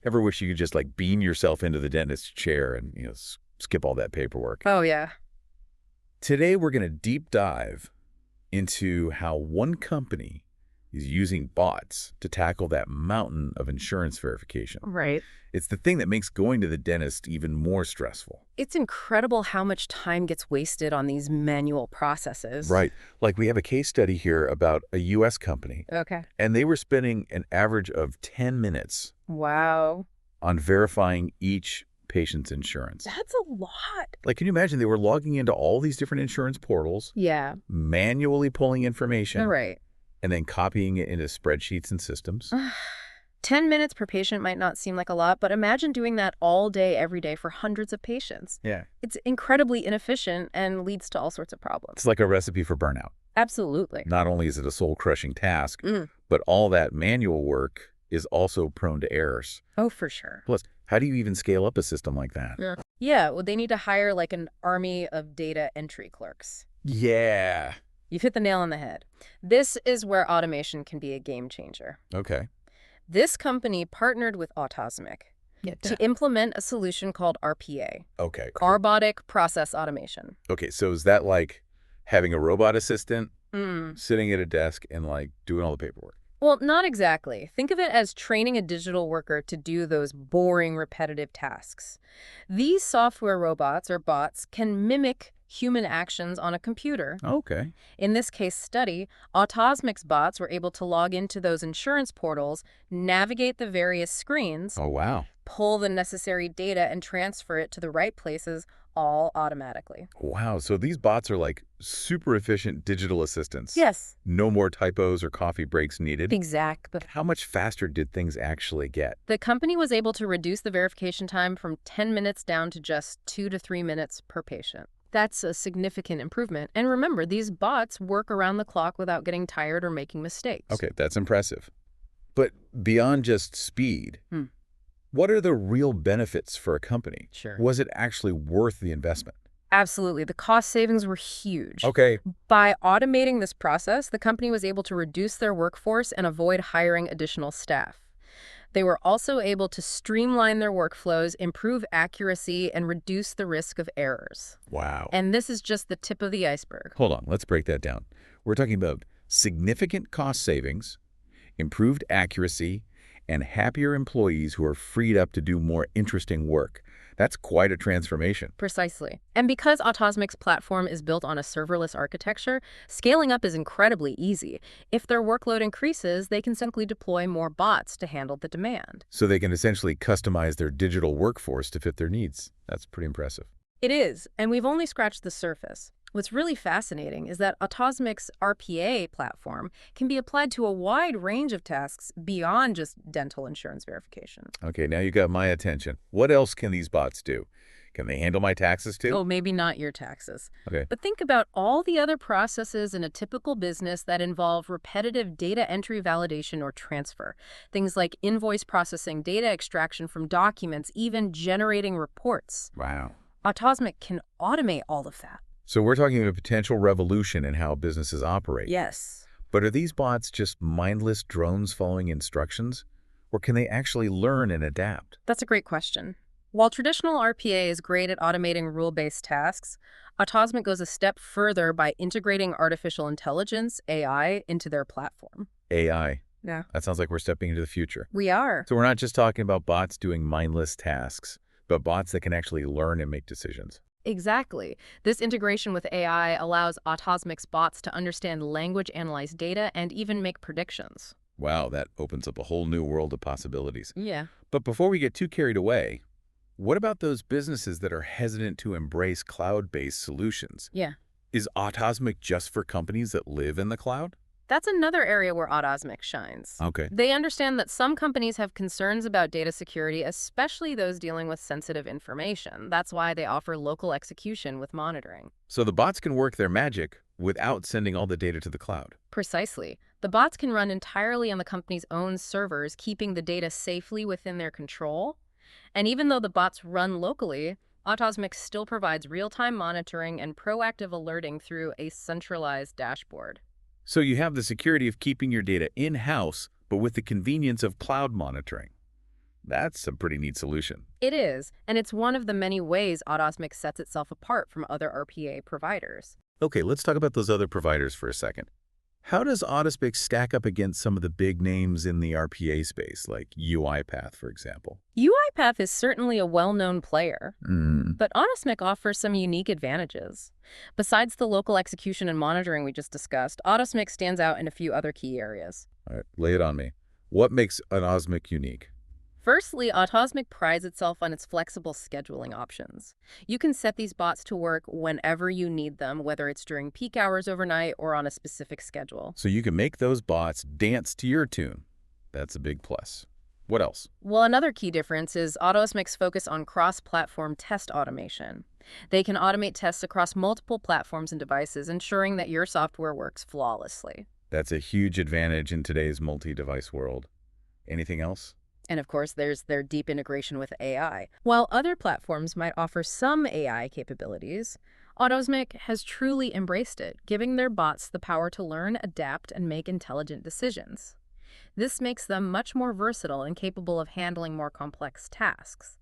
Ever wish you could just like beam yourself into the dentist's chair and, skip all that paperwork? Oh, yeah. Today, we're going to deep dive into how one company is using bots to tackle that mountain of insurance verification. Right. It's the thing that makes going to the dentist even more stressful. It's incredible how much time gets wasted on these manual processes. Right. Like we have a case study here about a U.S. company, Okay. and they were spending an average of 10 minutes Wow. on verifying each patient's insurance. That's a lot. Like, can you imagine they were logging into all these different insurance portals, Yeah. manually pulling information, All right. and then copying it into spreadsheets and systems? 10 minutes per patient might not seem like a lot, but imagine doing that all day, every day for hundreds of patients. Yeah. It's incredibly inefficient and leads to all sorts of problems. It's like a recipe for burnout. Absolutely. Not only is it a soul-crushing task, Mm. but all that manual work is also prone to errors. Oh, for sure. Plus, how do you even scale up a system like that? Yeah, well, they need to hire like an army of data entry clerks. Yeah. You've hit the nail on the head. This is where automation can be a game changer. Okay. This company partnered with Autosmic to implement a solution called RPA, Okay. Cool. robotic process automation. Okay, so is that like having a robot assistant Mm. sitting at a desk and like doing all the paperwork? Well, not exactly. Think of it as training a digital worker to do those boring, repetitive tasks. These software robots or bots can mimic human actions on a computer. Okay. In this case study, Autosmic's bots were able to log into those insurance portals, navigate the various screens, Oh, wow. pull the necessary data, and transfer it to the right places, all automatically. Wow. So these bots are like super efficient digital assistants. Yes. No more typos or coffee breaks needed. Exactly. How much faster did things actually get? The company was able to reduce the verification time from 10 minutes down to just 2 to 3 minutes per patient. That's a significant improvement. And remember, these bots work around the clock without getting tired or making mistakes. Okay, that's impressive. But beyond just speed, what are the real benefits for a company? Sure. Was it actually worth the investment? Absolutely. The cost savings were huge. Okay. By automating this process, the company was able to reduce their workforce and avoid hiring additional staff. They were also able to streamline their workflows, improve accuracy, and reduce the risk of errors. Wow. And this is just the tip of the iceberg. Hold on, let's break that down. We're talking about significant cost savings, improved accuracy, and happier employees who are freed up to do more interesting work. That's quite a transformation. Precisely. And because Autosmic's platform is built on a serverless architecture, scaling up is incredibly easy. If their workload increases, they can simply deploy more bots to handle the demand. So they can essentially customize their digital workforce to fit their needs. That's pretty impressive. It is, and we've only scratched the surface. What's really fascinating is that Autosmic's RPA platform can be applied to a wide range of tasks beyond just dental insurance verification. Okay, now you got my attention. What else can these bots do? Can they handle my taxes too? Oh, maybe not your taxes. Okay. But think about all the other processes in a typical business that involve repetitive data entry, validation, or transfer. Things like invoice processing, data extraction from documents, even generating reports. Wow. Autosmic can automate all of that. So we're talking about a potential revolution in how businesses operate. Yes. But are these bots just mindless drones following instructions? Or can they actually learn and adapt? That's a great question. While traditional RPA is great at automating rule-based tasks, Autosmic goes a step further by integrating artificial intelligence, AI, into their platform. AI. Yeah. That sounds like we're stepping into the future. We are. So we're not just talking about bots doing mindless tasks, but bots that can actually learn and make decisions. Exactly. This integration with AI allows Autosmic's bots to understand language, analyze data, and even make predictions. Wow, that opens up a whole new world of possibilities. Yeah. But before we get too carried away, what about those businesses that are hesitant to embrace cloud-based solutions? Yeah. Is Autosmic just for companies that live in the cloud? That's another area where Autosmic shines. Okay. They understand that some companies have concerns about data security, especially those dealing with sensitive information. That's why they offer local execution with monitoring. So the bots can work their magic without sending all the data to the cloud. Precisely. The bots can run entirely on the company's own servers, keeping the data safely within their control. And even though the bots run locally, Autosmic still provides real-time monitoring and proactive alerting through a centralized dashboard. So you have the security of keeping your data in-house, but with the convenience of cloud monitoring. That's a pretty neat solution. It is, and it's one of the many ways Autosmic sets itself apart from other RPA providers. Okay, let's talk about those other providers for a second. How does Autosmic stack up against some of the big names in the RPA space, like UiPath, for example? UiPath is certainly a well-known player, Hmm. but Autosmic offers some unique advantages. Besides the local execution and monitoring we just discussed, Autosmic stands out in a few other key areas. All right, lay it on me. What makes an Osmic unique? Firstly, Autosmic prides itself on its flexible scheduling options. You can set these bots to work whenever you need them, whether it's during peak hours overnight or on a specific schedule. So you can make those bots dance to your tune. That's a big plus. What else? Well, another key difference is Autosmic's focus on cross-platform test automation. They can automate tests across multiple platforms and devices, ensuring that your software works flawlessly. That's a huge advantage in today's multi-device world. Anything else? And of course, there's their deep integration with AI. While other platforms might offer some AI capabilities, Autosmic has truly embraced it, giving their bots the power to learn, adapt, and make intelligent decisions. This makes them much more versatile and capable of handling more complex tasks.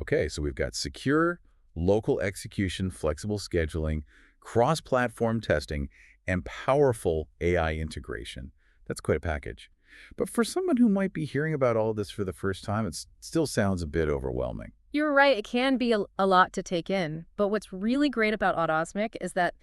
Okay, so we've got secure, local execution, flexible scheduling, cross-platform testing, and powerful AI integration. That's quite a package. But for someone who might be hearing about all this for the first time, it still sounds a bit overwhelming. You're right, it can be a lot to take in, but what's really great about Autosmic is that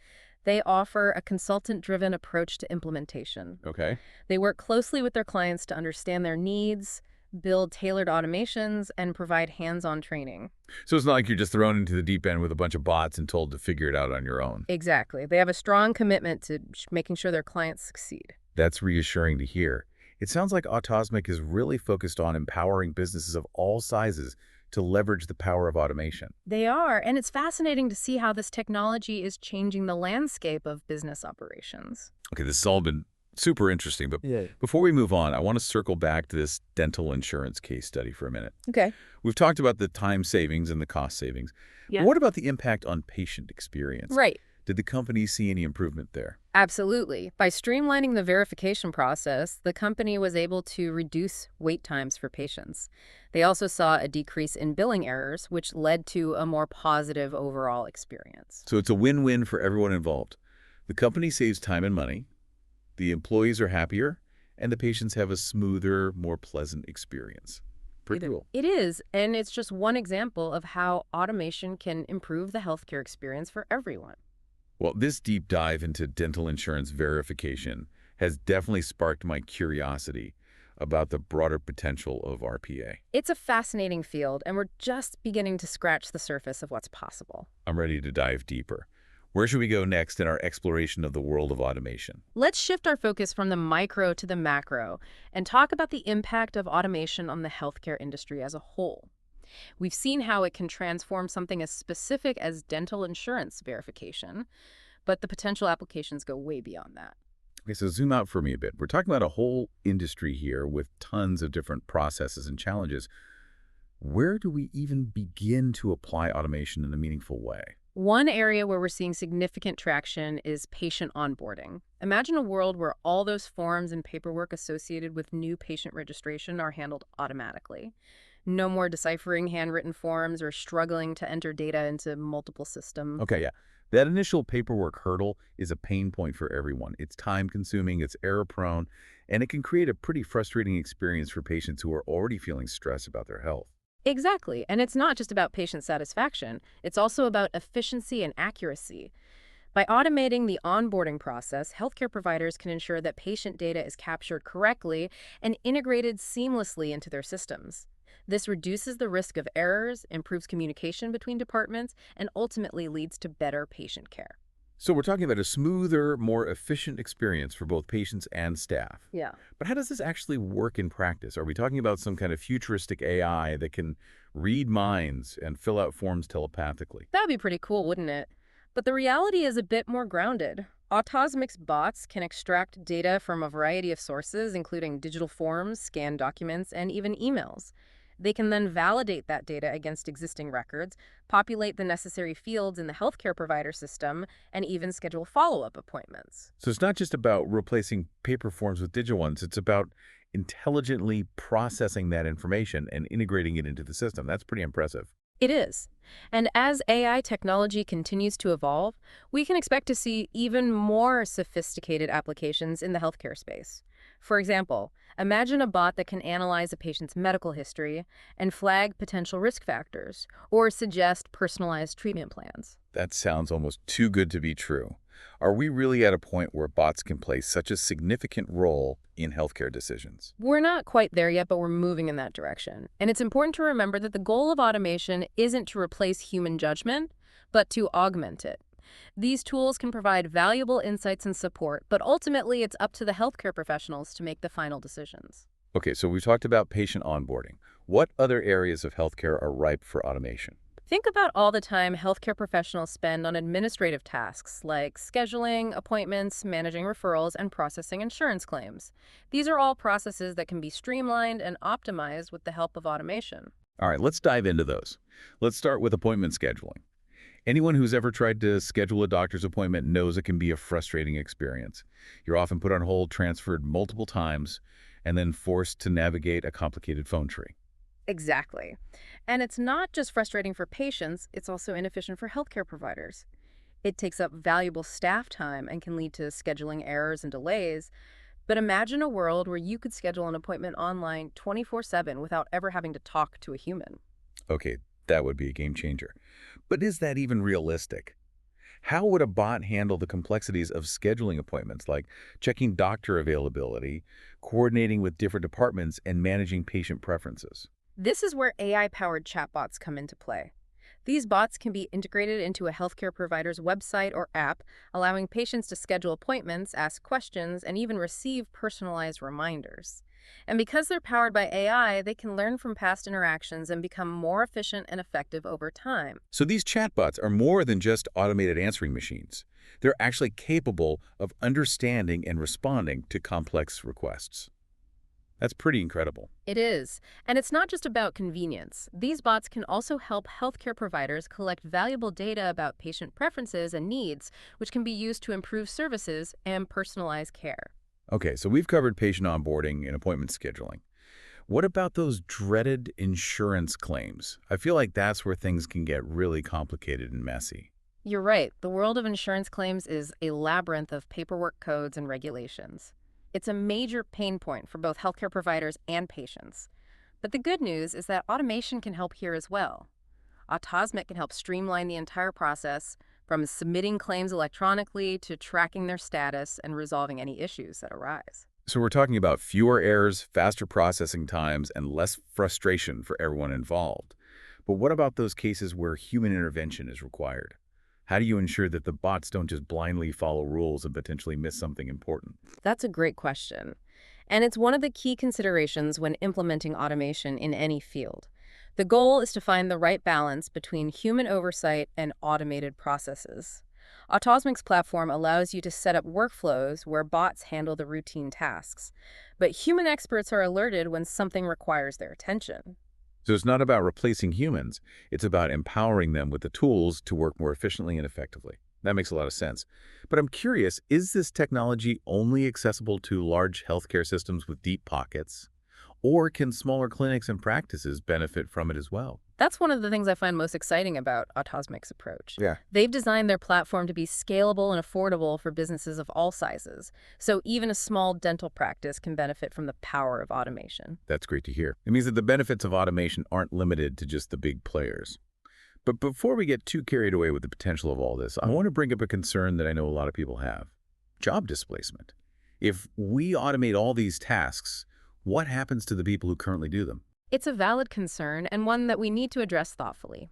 they offer a consultant-driven approach to implementation. Okay. They work closely with their clients to understand their needs, build tailored automations, and provide hands-on training. So it's not like you're just thrown into the deep end with a bunch of bots and told to figure it out on your own. Exactly. They have a strong commitment to making sure their clients succeed. That's reassuring to hear. It sounds like Autosmic is really focused on empowering businesses of all sizes to leverage the power of automation. They are, and it's fascinating to see how this technology is changing the landscape of business operations. Okay, this has all been super interesting, but Yeah. before we move on, I want to circle back to this dental insurance case study for a minute. Okay. We've talked about the time savings and the cost savings. Yeah. But what about the impact on patient experience? Right. Did the company see any improvement there? Absolutely. By streamlining the verification process, the company was able to reduce wait times for patients. They also saw a decrease in billing errors, which led to a more positive overall experience. So it's a win-win for everyone involved. The company saves time and money, the employees are happier, and the patients have a smoother, more pleasant experience. Pretty cool. It is, and it's just one example of how automation can improve the healthcare experience for everyone. Well, this deep dive into dental insurance verification has definitely sparked my curiosity about the broader potential of RPA. It's a fascinating field, and we're just beginning to scratch the surface of what's possible. I'm ready to dive deeper. Where should we go next in our exploration of the world of automation? Let's shift our focus from the micro to the macro and talk about the impact of automation on the healthcare industry as a whole. We've seen how it can transform something as specific as dental insurance verification, but the potential applications go way beyond that. Okay, so zoom out for me a bit. We're talking about a whole industry here with tons of different processes and challenges. Where do we even begin to apply automation in a meaningful way? One area where we're seeing significant traction is patient onboarding. Imagine a world where all those forms and paperwork associated with new patient registration are handled automatically. No more deciphering handwritten forms or struggling to enter data into multiple systems. Okay, yeah. That initial paperwork hurdle is a pain point for everyone. It's time-consuming, it's error-prone, and it can create a pretty frustrating experience for patients who are already feeling stress about their health. Exactly. And it's not just about patient satisfaction. It's also about efficiency and accuracy. By automating the onboarding process, healthcare providers can ensure that patient data is captured correctly and integrated seamlessly into their systems. This reduces the risk of errors, improves communication between departments, and ultimately leads to better patient care. So we're talking about a smoother, more efficient experience for both patients and staff. Yeah. But how does this actually work in practice? Are we talking about some kind of futuristic AI that can read minds and fill out forms telepathically? That'd be pretty cool, wouldn't it? But the reality is a bit more grounded. Autosmic's bots can extract data from a variety of sources, including digital forms, scanned documents, and even emails. They can then validate that data against existing records, populate the necessary fields in the healthcare provider system, and even schedule follow-up appointments. So it's not just about replacing paper forms with digital ones. It's about intelligently processing that information and integrating it into the system. That's pretty impressive. It is. And as AI technology continues to evolve, we can expect to see even more sophisticated applications in the healthcare space. For example, imagine a bot that can analyze a patient's medical history and flag potential risk factors or suggest personalized treatment plans. That sounds almost too good to be true. Are we really at a point where bots can play such a significant role in healthcare decisions? We're not quite there yet, but we're moving in that direction. And it's important to remember that the goal of automation isn't to replace human judgment, but to augment it. These tools can provide valuable insights and support, but ultimately it's up to the healthcare professionals to make the final decisions. Okay, so we've talked about patient onboarding. What other areas of healthcare are ripe for automation? Think about all the time healthcare professionals spend on administrative tasks like scheduling appointments, managing referrals, and processing insurance claims. These are all processes that can be streamlined and optimized with the help of automation. All right, let's dive into those. Let's start with appointment scheduling. Anyone who's ever tried to schedule a doctor's appointment knows it can be a frustrating experience. You're often put on hold, transferred multiple times, and then forced to navigate a complicated phone tree. Exactly. And it's not just frustrating for patients, it's also inefficient for healthcare providers. It takes up valuable staff time and can lead to scheduling errors and delays. But imagine a world where you could schedule an appointment online 24/7 without ever having to talk to a human. Okay, that would be a game changer. But is that even realistic? How would a bot handle the complexities of scheduling appointments, like checking doctor availability, coordinating with different departments, and managing patient preferences? This is where AI-powered chatbots come into play. These bots can be integrated into a healthcare provider's website or app, allowing patients to schedule appointments, ask questions, and even receive personalized reminders. And because they're powered by AI, they can learn from past interactions and become more efficient and effective over time. So these chatbots are more than just automated answering machines. They're actually capable of understanding and responding to complex requests. That's pretty incredible. It is. And it's not just about convenience. These bots can also help healthcare providers collect valuable data about patient preferences and needs, which can be used to improve services and personalize care. Okay, so we've covered patient onboarding and appointment scheduling. What about those dreaded insurance claims? I feel like that's where things can get really complicated and messy. You're right. The world of insurance claims is a labyrinth of paperwork codes and regulations. It's a major pain point for both healthcare providers and patients. But the good news is that automation can help here as well. Autosmic can help streamline the entire process, from submitting claims electronically to tracking their status and resolving any issues that arise. So we're talking about fewer errors, faster processing times, and less frustration for everyone involved. But what about those cases where human intervention is required? How do you ensure that the bots don't just blindly follow rules and potentially miss something important? That's a great question. And it's one of the key considerations when implementing automation in any field. The goal is to find the right balance between human oversight and automated processes. Autosmic's platform allows you to set up workflows where bots handle the routine tasks, but human experts are alerted when something requires their attention. So it's not about replacing humans, it's about empowering them with the tools to work more efficiently and effectively. That makes a lot of sense. But I'm curious, is this technology only accessible to large healthcare systems with deep pockets? Or can smaller clinics and practices benefit from it as well? That's one of the things I find most exciting about Autosmic's approach. Yeah. They've designed their platform to be scalable and affordable for businesses of all sizes, so even a small dental practice can benefit from the power of automation. That's great to hear. It means that the benefits of automation aren't limited to just the big players. But before we get too carried away with the potential of all this, I want to bring up a concern that I know a lot of people have. Job displacement. If we automate all these tasks, what happens to the people who currently do them? It's a valid concern and one that we need to address thoughtfully.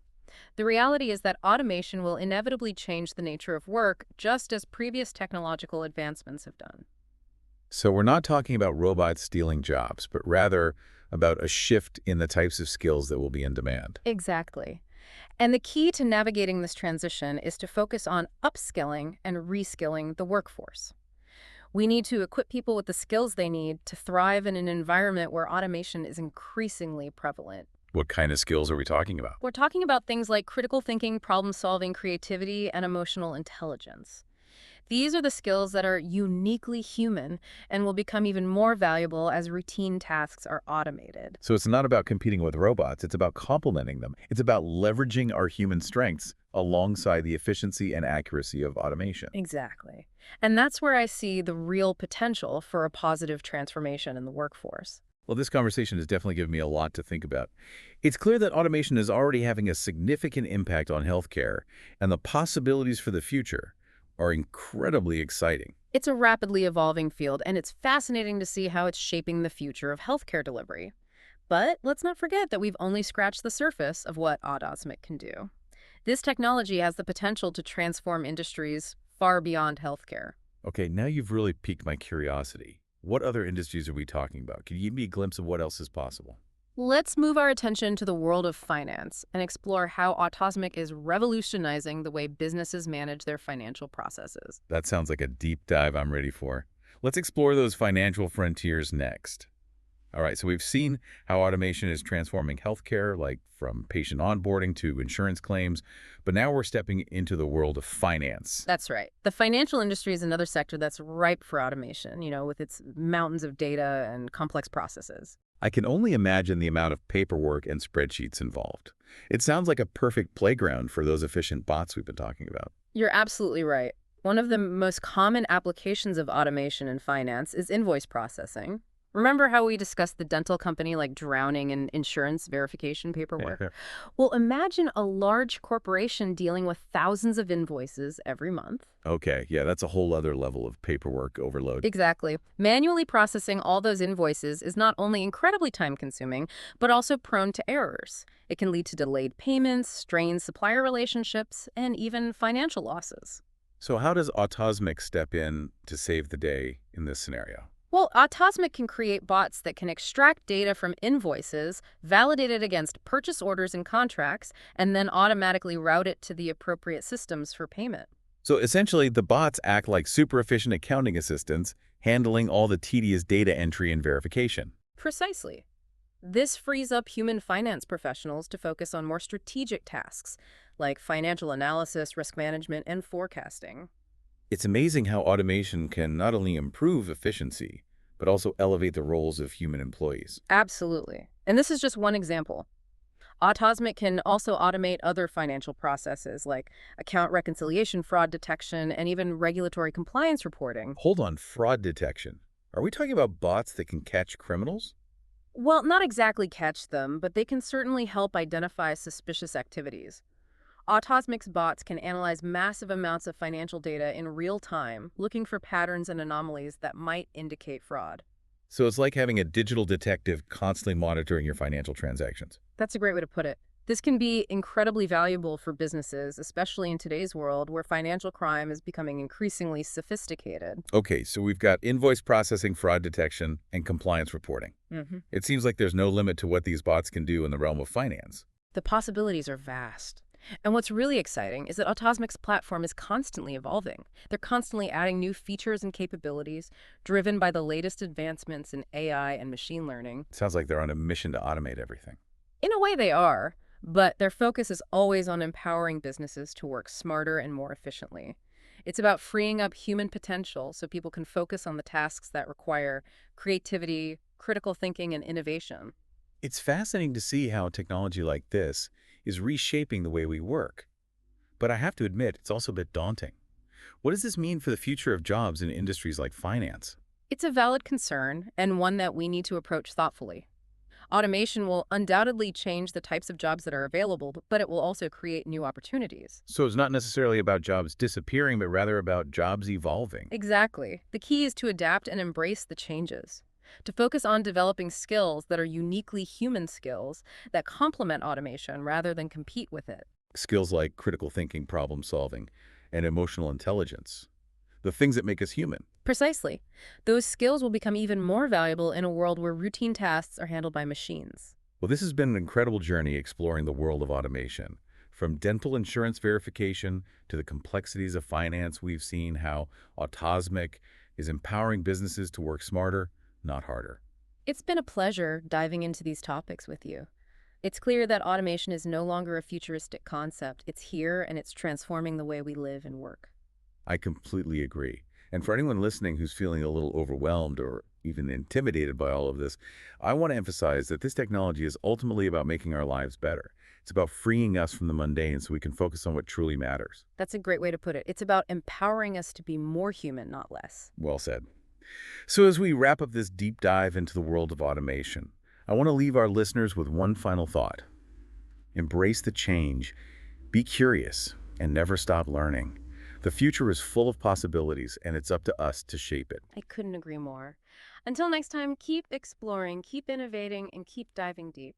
The reality is that automation will inevitably change the nature of work, just as previous technological advancements have done. So we're not talking about robots stealing jobs, but rather about a shift in the types of skills that will be in demand. Exactly. And the key to navigating this transition is to focus on upskilling and reskilling the workforce. We need to equip people with the skills they need to thrive in an environment where automation is increasingly prevalent. What kind of skills are we talking about? We're talking about things like critical thinking, problem-solving, creativity, and emotional intelligence. These are the skills that are uniquely human and will become even more valuable as routine tasks are automated. So it's not about competing with robots, it's about complementing them. It's about leveraging our human strengths alongside the efficiency and accuracy of automation. Exactly. And that's where I see the real potential for a positive transformation in the workforce. Well, this conversation has definitely given me a lot to think about. It's clear that automation is already having a significant impact on healthcare, and the possibilities for the future are incredibly exciting. It's a rapidly evolving field, and it's fascinating to see how it's shaping the future of healthcare delivery. But let's not forget that we've only scratched the surface of what Autosmic can do. This technology has the potential to transform industries far beyond healthcare. Okay, now you've really piqued my curiosity. What other industries are we talking about? Can you give me a glimpse of what else is possible? Let's move our attention to the world of finance and explore how Autosmic is revolutionizing the way businesses manage their financial processes. That sounds like a deep dive I'm ready for. Let's explore those financial frontiers next. All right, so we've seen how automation is transforming healthcare, like from patient onboarding to insurance claims, but now we're stepping into the world of finance. That's right. The financial industry is another sector that's ripe for automation, with its mountains of data and complex processes. I can only imagine the amount of paperwork and spreadsheets involved. It sounds like a perfect playground for those efficient bots we've been talking about. You're absolutely right. One of the most common applications of automation in finance is invoice processing. Remember how we discussed the dental company drowning in insurance verification paperwork? Well, imagine a large corporation dealing with thousands of invoices every month. Okay, yeah, that's a whole other level of paperwork overload. Exactly. Manually processing all those invoices is not only incredibly time-consuming, but also prone to errors. It can lead to delayed payments, strained supplier relationships, and even financial losses. So how does Autosmic step in to save the day in this scenario? Well, Autosmic can create bots that can extract data from invoices, validate it against purchase orders and contracts, and then automatically route it to the appropriate systems for payment. So essentially, the bots act like super efficient accounting assistants, handling all the tedious data entry and verification. Precisely. This frees up human finance professionals to focus on more strategic tasks, like financial analysis, risk management, and forecasting. It's amazing how automation can not only improve efficiency, but also elevate the roles of human employees. Absolutely. And this is just one example. Autosmic can also automate other financial processes like account reconciliation, fraud detection, and even regulatory compliance reporting. Hold on, fraud detection. Are we talking about bots that can catch criminals? Well, not exactly catch them, but they can certainly help identify suspicious activities. Autosmic's bots can analyze massive amounts of financial data in real time, looking for patterns and anomalies that might indicate fraud. So it's like having a digital detective constantly monitoring your financial transactions. That's a great way to put it. This can be incredibly valuable for businesses, especially in today's world where financial crime is becoming increasingly sophisticated. Okay, so we've got invoice processing, fraud detection, and compliance reporting. It seems like there's no limit to what these bots can do in the realm of finance. The possibilities are vast. And what's really exciting is that Autosmic's platform is constantly evolving. They're constantly adding new features and capabilities, driven by the latest advancements in AI and machine learning. Sounds like they're on a mission to automate everything. In a way they are, but their focus is always on empowering businesses to work smarter and more efficiently. It's about freeing up human potential so people can focus on the tasks that require creativity, critical thinking, and innovation. It's fascinating to see how technology like this is reshaping the way we work. But I have to admit, it's also a bit daunting. What does this mean for the future of jobs in industries like finance? It's a valid concern, and one that we need to approach thoughtfully. Automation will undoubtedly change the types of jobs that are available, but it will also create new opportunities. So it's not necessarily about jobs disappearing, but rather about jobs evolving. Exactly. The key is to adapt and embrace the changes, to focus on developing skills that are uniquely human skills that complement automation rather than compete with it. Skills like critical thinking, problem solving, and emotional intelligence. The things that make us human. Precisely. Those skills will become even more valuable in a world where routine tasks are handled by machines. Well, this has been an incredible journey exploring the world of automation. From dental insurance verification to the complexities of finance, we've seen how Autosmic is empowering businesses to work smarter, not harder. It's been a pleasure diving into these topics with you. It's clear that automation is no longer a futuristic concept. It's here and it's transforming the way we live and work. I completely agree. And for anyone listening who's feeling a little overwhelmed or even intimidated by all of this, I want to emphasize that this technology is ultimately about making our lives better. It's about freeing us from the mundane so we can focus on what truly matters. That's a great way to put it. It's about empowering us to be more human, not less. Well said. So as we wrap up this deep dive into the world of automation, I want to leave our listeners with one final thought. Embrace the change, be curious, and never stop learning. The future is full of possibilities, and it's up to us to shape it. I couldn't agree more. Until next time, keep exploring, keep innovating, and keep diving deep.